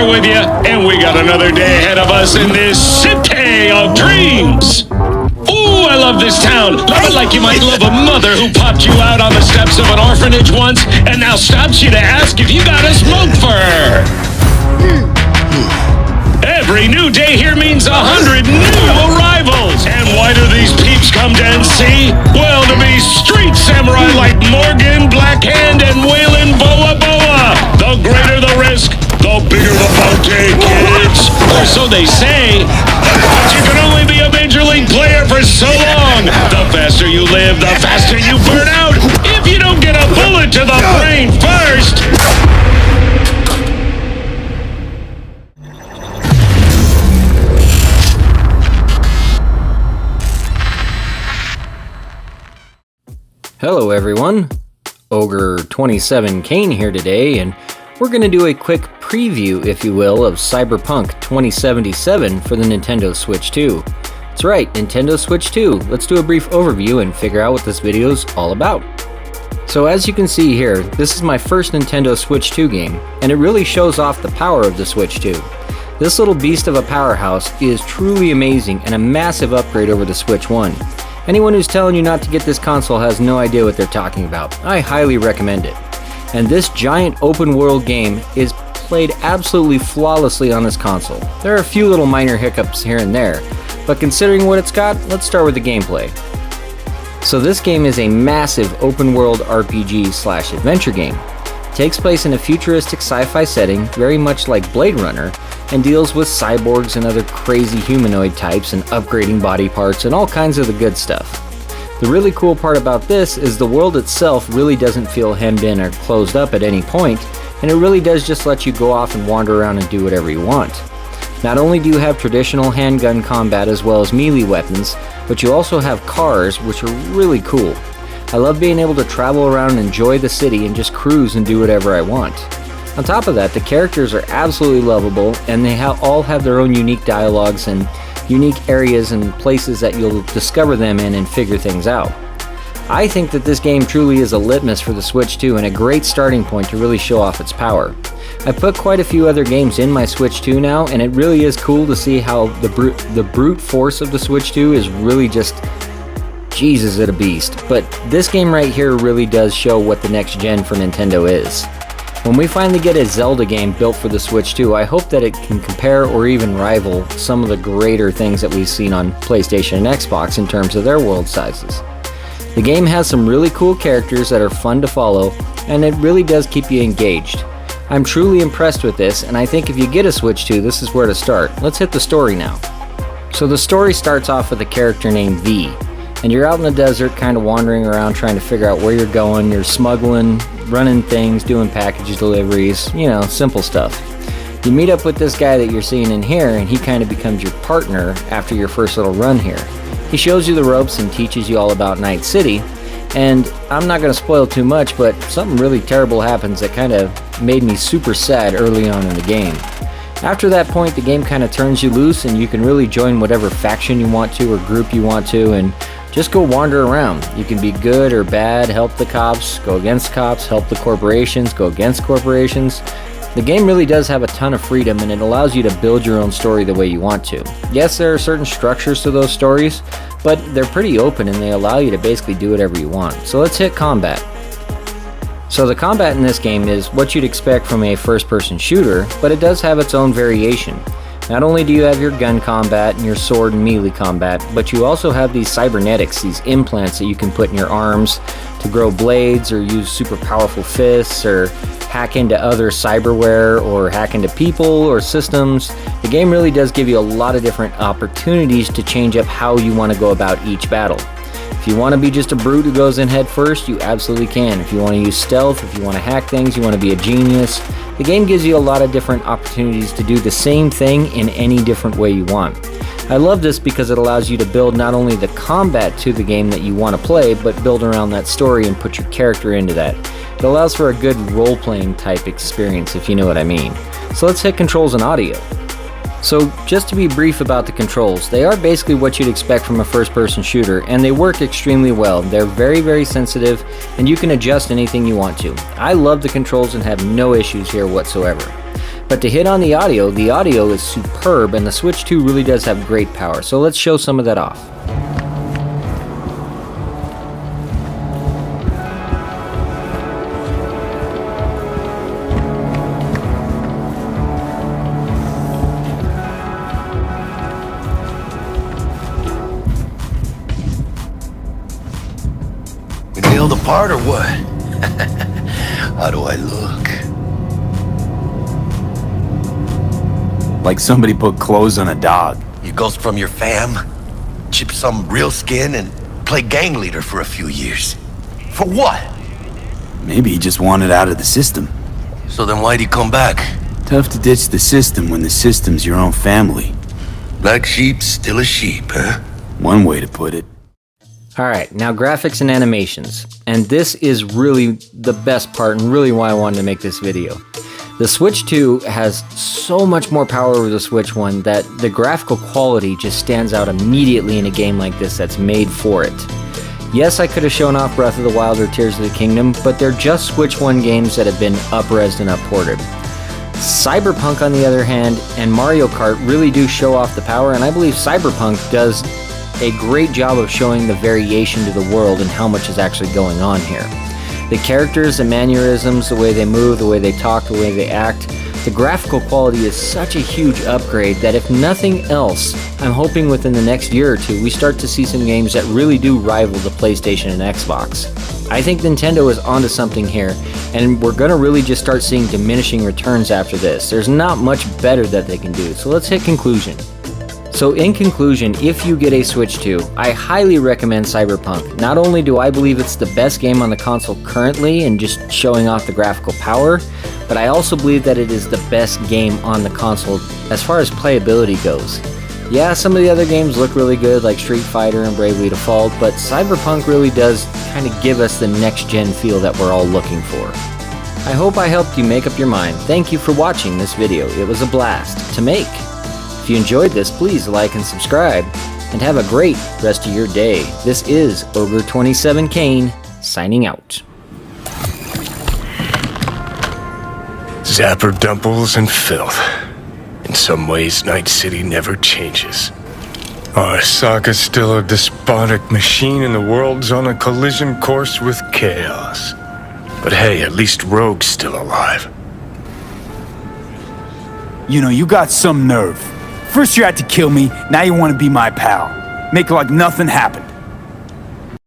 with you, and we got another day ahead of us in this city of dreams. Ooh, I love this town. Love it like you might love a mother who popped you out on the steps of an orphanage once and now stops you to ask if you got a smoke for her. Every new day here means 100 new arrivals. And why do these peeps come to NC? Well, to be street samurai like Morgan, Blackhand, and Waylon Boa Boa. The greater the risk, the bigger the bounty, kids. Or so they say. But you can only be a major league player for so long. The faster you live, the faster you burn out. If you don't get a bullet to the brain first. Hello everyone, Ogre27 Kane here today, and we're going to do a quick preview, if you will, of Cyberpunk 2077 for the Nintendo Switch 2. That's right, Nintendo Switch 2. Let's do a brief overview and figure out what this video is all about. So as you can see here, this is my first Nintendo Switch 2 game, and it really shows off the power of the Switch 2. This little beast of a powerhouse is truly amazing and a massive upgrade over the Switch 1. Anyone who's telling you not to get this console has no idea what they're talking about. I highly recommend it. And this giant open world game is played absolutely flawlessly on this console. There are a few little minor hiccups here and there, but considering what it's got, let's start with the gameplay. So this game is a massive open world RPG/adventure game. It takes place in a futuristic sci-fi setting, very much like Blade Runner, and deals with cyborgs and other crazy humanoid types and upgrading body parts and all kinds of the good stuff. The really cool part about this is the world itself really doesn't feel hemmed in or closed up at any point, and it really does just let you go off and wander around and do whatever you want. Not only do you have traditional handgun combat as well as melee weapons, but you also have cars, which are really cool. I love being able to travel around and enjoy the city and just cruise and do whatever I want. On top of that, the characters are absolutely lovable, and they all have their own unique dialogues and unique areas and places that you'll discover them in and figure things out. I think that this game truly is a litmus for the Switch 2 and a great starting point to really show off its power. I've put quite a few other games in my Switch 2 now, and it really is cool to see how the brute force of the Switch 2 is really just, Jesus, is it a beast. But this game right here really does show what the next gen for Nintendo is. When we finally get a Zelda game built for the Switch 2, I hope that it can compare or even rival some of the greater things that we've seen on PlayStation and Xbox in terms of their world sizes. The game has some really cool characters that are fun to follow, and it really does keep you engaged. I'm truly impressed with this, and I think if you get a Switch 2, this is where to start. Let's hit the story now. So the story starts off with a character named V, and you're out in the desert kind of wandering around trying to figure out where you're going. You're smuggling, running things, doing package deliveries, simple stuff. You meet up with this guy that you're seeing in here, and he kind of becomes your partner after your first little run here. He shows you the ropes and teaches you all about Night City, and I'm not going to spoil too much, but something really terrible happens that kind of made me super sad early on in the game. After that point, the game kind of turns you loose, and you can really join whatever faction you want to or group you want to, and just go wander around. You can be good or bad, help the cops, go against cops, help the corporations, go against corporations. The game really does have a ton of freedom, and it allows you to build your own story the way you want to. Yes, there are certain structures to those stories, but they're pretty open and they allow you to basically do whatever you want. So let's hit combat. So the combat in this game is what you'd expect from a first-person shooter, but it does have its own variation. Not only do you have your gun combat and your sword and melee combat, but you also have these cybernetics, these implants that you can put in your arms to grow blades or use super powerful fists or hack into other cyberware or hack into people or systems. The game really does give you a lot of different opportunities to change up how you want to go about each battle. If you want to be just a brute who goes in head first, you absolutely can. If you want to use stealth, if you want to hack things, you want to be a genius, the game gives you a lot of different opportunities to do the same thing in any different way you want. I love this because it allows you to build not only the combat to the game that you want to play, but build around that story and put your character into that. It allows for a good role-playing type experience, if you know what I mean. So let's hit controls and audio. So just to be brief about the controls, they are basically what you'd expect from a first-person shooter, and they work extremely well. They're very, very sensitive, and you can adjust anything you want to. I love the controls and have no issues here whatsoever. But to hit on the audio is superb, and the Switch 2 really does have great power. So let's show some of that off. We nailed apart or what? How do I look? Like somebody put clothes on a dog. You ghost from your fam, chip some real skin, and play gang leader for a few years. For what? Maybe he just wanted out of the system. So then why'd he come back? Tough to ditch the system when the system's your own family. Black sheep's still a sheep, huh? One way to put it. Alright, now graphics and animations. And this is really the best part and really why I wanted to make this video. The Switch 2 has so much more power over the Switch 1 that the graphical quality just stands out immediately in a game like this that's made for it. Yes, I could have shown off Breath of the Wild or Tears of the Kingdom, but they're just Switch 1 games that have been up-resed and up-ported. Cyberpunk, on the other hand, and Mario Kart really do show off the power, and I believe Cyberpunk does a great job of showing the variation to the world and how much is actually going on here. The characters, the mannerisms, the way they move, the way they talk, the way they act, the graphical quality is such a huge upgrade that if nothing else, I'm hoping within the next year or two we start to see some games that really do rival the PlayStation and Xbox. I think Nintendo is onto something here, and we're gonna really just start seeing diminishing returns after this. There's not much better that they can do, so let's hit conclusion. So in conclusion, if you get a Switch 2, I highly recommend Cyberpunk. Not only do I believe it's the best game on the console currently and just showing off the graphical power, but I also believe that it is the best game on the console as far as playability goes. Yeah, some of the other games look really good like Street Fighter and Bravely Default, but Cyberpunk really does kind of give us the next-gen feel that we're all looking for. I hope I helped you make up your mind. Thank you for watching this video. It was a blast to make. If you enjoyed this, please like and subscribe, and have a great rest of your day. This is Ogre27 Kane, signing out. Zapper dumples and filth. In some ways, Night City never changes. Arasaka's still a despotic machine and the world's on a collision course with chaos. But hey, at least Rogue's still alive. You know, you got some nerve. First you had to kill me, now you want to be my pal. Make like nothing happened.